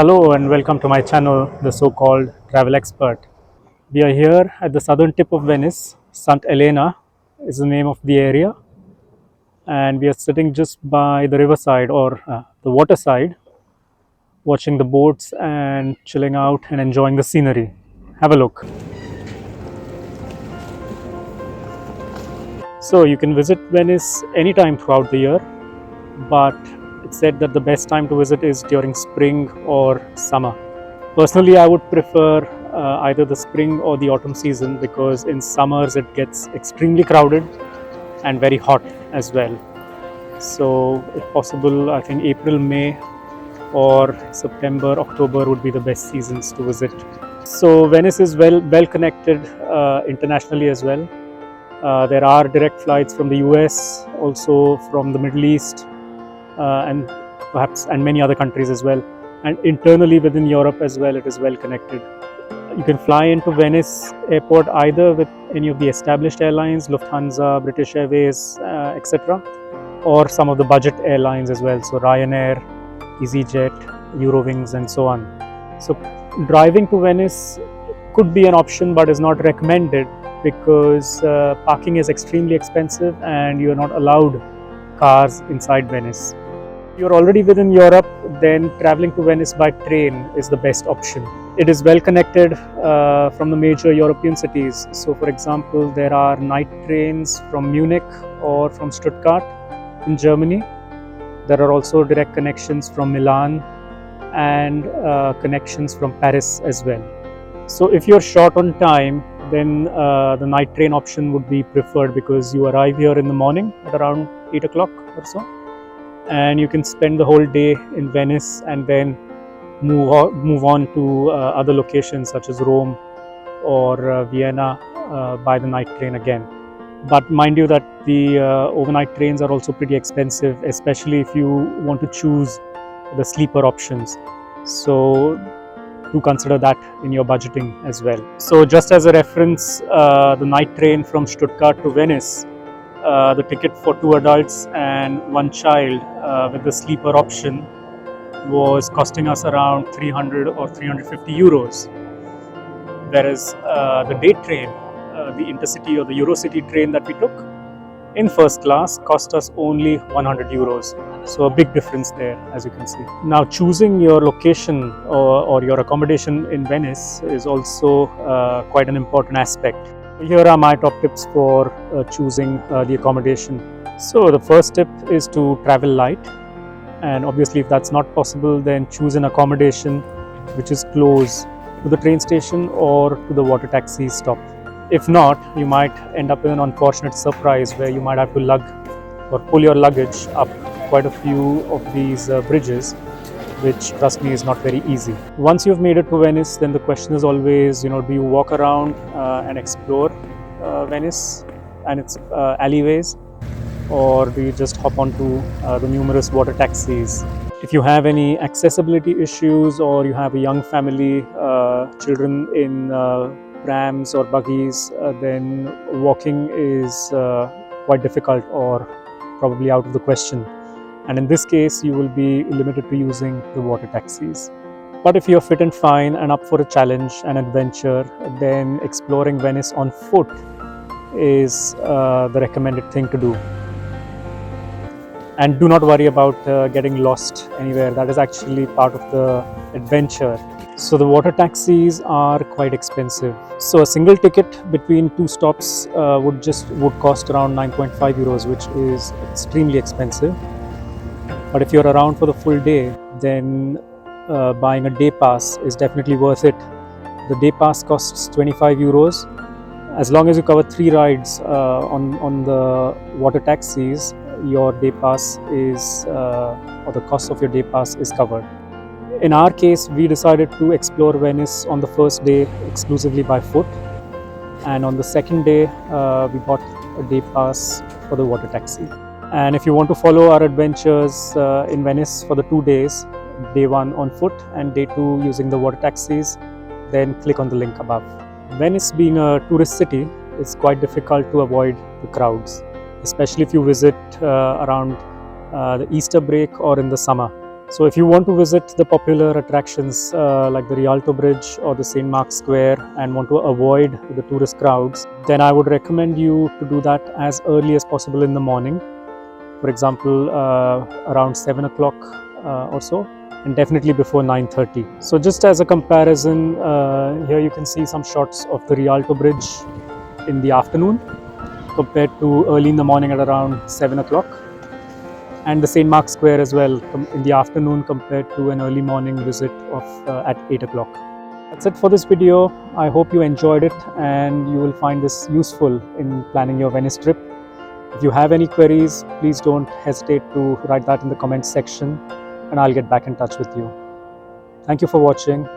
Hello and welcome to my channel, the so-called Travel Expert. We are here at the southern tip of Venice. Sant Elena is the name of the area, and we are sitting just by the riverside or the waterside, watching the boats and chilling out and enjoying the scenery. Have a look. So you can visit Venice anytime throughout the year, but it's said that the best time to visit is during spring or summer. Personally, I would prefer either the spring or the autumn season because in summers it gets extremely crowded and very hot as well. So, if possible, I think April, May, or September, October would be the best seasons to visit. So, Venice is well connected internationally as well. There are direct flights from the US, also from the Middle East, and perhaps and many other countries as well. And internally within Europe as well, it is well connected. You can fly into Venice airport either with any of the established airlines, Lufthansa, British Airways, etc., or some of the budget airlines as well, so Ryanair, EasyJet, Eurowings, and so on. So driving to Venice could be an option but is not recommended because parking is extremely expensive and you are not allowed cars inside Venice. If you're already within Europe, then traveling to Venice by train is the best option. It is well connected from the major European cities. So, for example, there are night trains from Munich or from Stuttgart in Germany. There are also direct connections from Milan and connections from Paris as well. So, if you're short on time, then the night train option would be preferred because you arrive here in the morning at around 8 o'clock or so, and you can spend the whole day in Venice and then move on to other locations such as Rome or Vienna by the night train again. But mind you that the overnight trains are also pretty expensive, especially if you want to choose the sleeper options. So do consider that in your budgeting as well. So just as a reference, the night train from Stuttgart to Venice, the ticket for 2 adults and 1 child with the sleeper option was costing us around 300 or 350 euros. Whereas the day train, the intercity or the Eurocity train that we took in first class cost us only 100 euros. So a big difference there, as you can see. Now choosing your location or your accommodation in Venice is also quite an important aspect. Here are my top tips for choosing the accommodation. So the first tip is to travel light, and obviously if that's not possible, then choose an accommodation which is close to the train station or to the water taxi stop. If not, you might end up with an unfortunate surprise where you might have to lug or pull your luggage up quite a few of these bridges, which, trust me, is not very easy. Once you've made it to Venice, then the question is always, do you walk around and explore Venice and its alleyways, or do you just hop onto the numerous water taxis? If you have any accessibility issues or you have a young family, children in prams or buggies, then walking is quite difficult or probably out of the question. And in this case, you will be limited to using the water taxis. But if you're fit and fine and up for a challenge and adventure, then exploring Venice on foot is the recommended thing to do. And do not worry about getting lost anywhere. That is actually part of the adventure. So the water taxis are quite expensive. So a single ticket between 2 stops would cost around 9.5 euros, which is extremely expensive. But if you're around for the full day, then buying a day pass is definitely worth it. The day pass costs 25 euros. As long as you cover 3 rides on the water taxis, your day pass is, or the cost of your day pass is covered. In our case, we decided to explore Venice on the first day exclusively by foot, and on the second day, we bought a day pass for the water taxi. And if you want to follow our adventures in Venice for the 2 days, day 1 on foot and day 2 using the water taxis, then click on the link above. Venice, being a tourist city, it's quite difficult to avoid the crowds, especially if you visit around the Easter break or in the summer. So if you want to visit the popular attractions like the Rialto Bridge or the St. Mark's Square and want to avoid the tourist crowds, then I would recommend you to do that as early as possible in the morning. For example, around 7 o'clock or so, and definitely before 9:30. So just as a comparison, here you can see some shots of the Rialto Bridge in the afternoon compared to early in the morning at around 7 o'clock, and the St. Mark's Square as well in the afternoon compared to an early morning visit of at 8 o'clock. That's it for this video. I hope you enjoyed it and you will find this useful in planning your Venice trip. If you have any queries, please don't hesitate to write that in the comments section and I'll get back in touch with you. Thank you for watching.